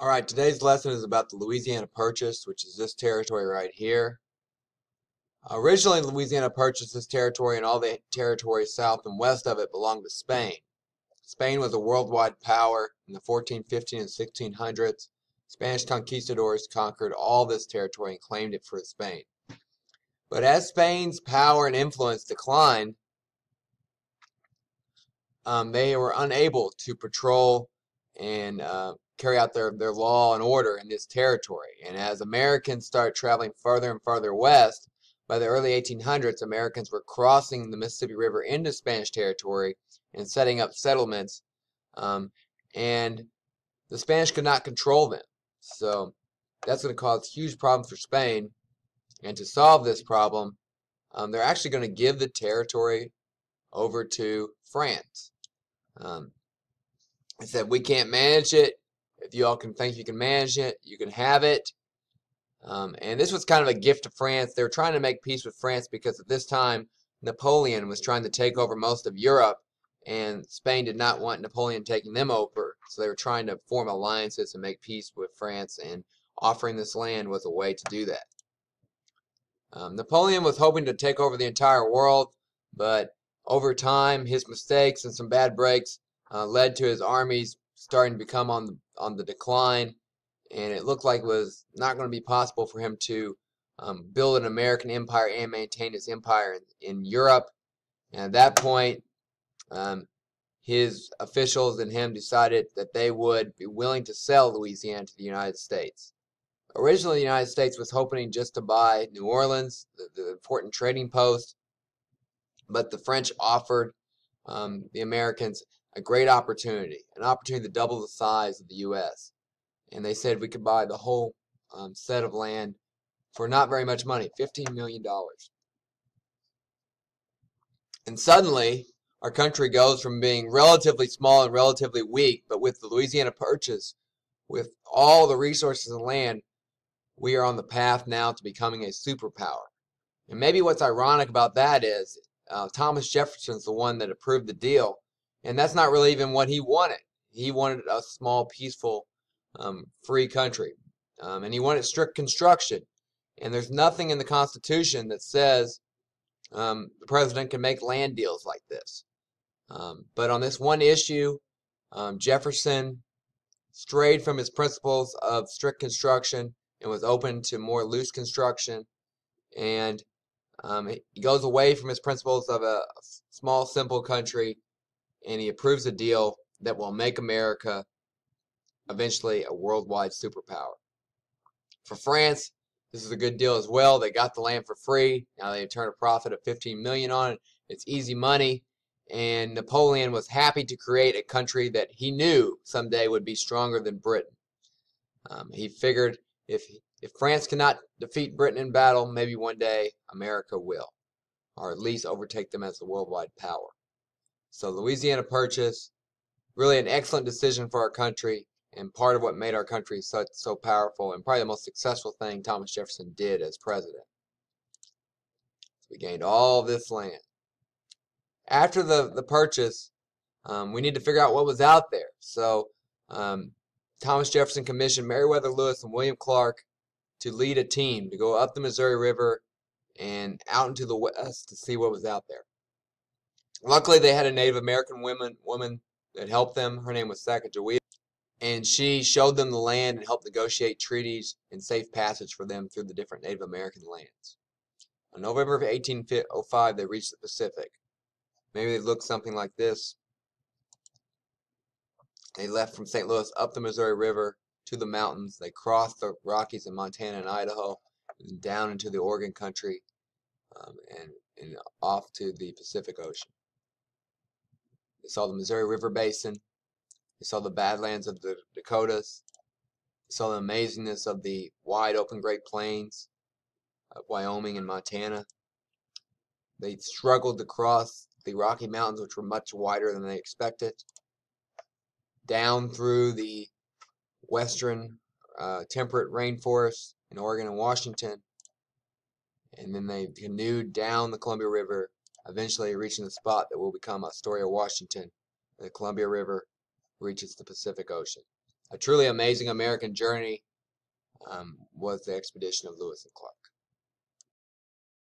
Alright, today's lesson is about the Louisiana Purchase, which is this territory right here. Originally, Louisiana purchased this territory, and all the territories south and west of it belonged to Spain. Spain was a worldwide power in the 14, 15, and 1600s. Spanish conquistadors conquered all this territory and claimed it for Spain. But as Spain's power and influence declined, they were unable to patrol and carry out their law and order in this territory. And as Americans started traveling further and further west, by the early 1800s, Americans were crossing the Mississippi River into Spanish territory and setting up settlements, and the Spanish could not control them. So that's going to cause huge problems for Spain. And to solve this problem, they're actually going to give the territory over to France. They said, we can't manage it. If you all can think you can manage it, you can have it. And this was kind of a gift to France. They were trying to make peace with France because at this time, Napoleon was trying to take over most of Europe, and Spain did not want Napoleon taking them over. So they were trying to form alliances and make peace with France, and offering this land was a way to do that. Napoleon was hoping to take over the entire world, but over time, his mistakes and some bad breaks led to his armies starting to become on the decline, and it looked like it was not going to be possible for him to build an American empire and maintain his empire in Europe. And at that point, his officials and him decided that they would be willing to sell Louisiana to the United States. Originally, the United States was hoping just to buy New Orleans, the important trading post, but the French offered the Americans a great opportunity, an opportunity to double the size of the U.S. And they said we could buy the whole set of land for not very much money, $15 million. And suddenly, our country goes from being relatively small and relatively weak, but with the Louisiana Purchase, with all the resources and land, we are on the path now to becoming a superpower. And maybe what's ironic about that is Thomas Jefferson's the one that approved the deal, and that's not really even what he wanted. He wanted a small, peaceful, free country, and he wanted strict construction. And there's nothing in the Constitution that says the president can make land deals like this. But on this one issue, Jefferson strayed from his principles of strict construction and was open to more loose construction, and he goes away from his principles of a small, simple country, and he approves a deal that will make America eventually a worldwide superpower. For France, this is a good deal as well. They got the land for free. Now they turn a profit of $15 million on it. It's easy money, and Napoleon was happy to create a country that he knew someday would be stronger than Britain. He figured if France cannot defeat Britain in battle, maybe one day America will, or at least overtake them as the worldwide power. So Louisiana Purchase, really an excellent decision for our country, and part of what made our country so powerful, and probably the most successful thing Thomas Jefferson did as president. So we gained all this land. After the purchase, we need to figure out what was out there. So Thomas Jefferson commissioned Meriwether Lewis and William Clark to lead a team to go up the Missouri River and out into the west to see what was out there. Luckily, they had a Native American woman that helped them. Her name was Sacagawea, and she showed them the land and helped negotiate treaties and safe passage for them through the different Native American lands. On November of 1805, they reached the Pacific. Maybe they looked something like this. They left from St. Louis up the Missouri River to the mountains. They crossed the Rockies in Montana and Idaho, and down into the Oregon country, and off to the Pacific Ocean. They saw the Missouri River Basin. They saw the Badlands of the Dakotas. They saw the amazingness of the wide open Great Plains of Wyoming and Montana. They struggled to cross the Rocky Mountains, which were much wider than they expected, down through the western temperate rainforests in Oregon and Washington, and then they canoed down the Columbia River, eventually reaching the spot that will become Astoria, Washington. The Columbia River reaches the Pacific Ocean. a truly amazing American journey was the expedition of Lewis and Clark.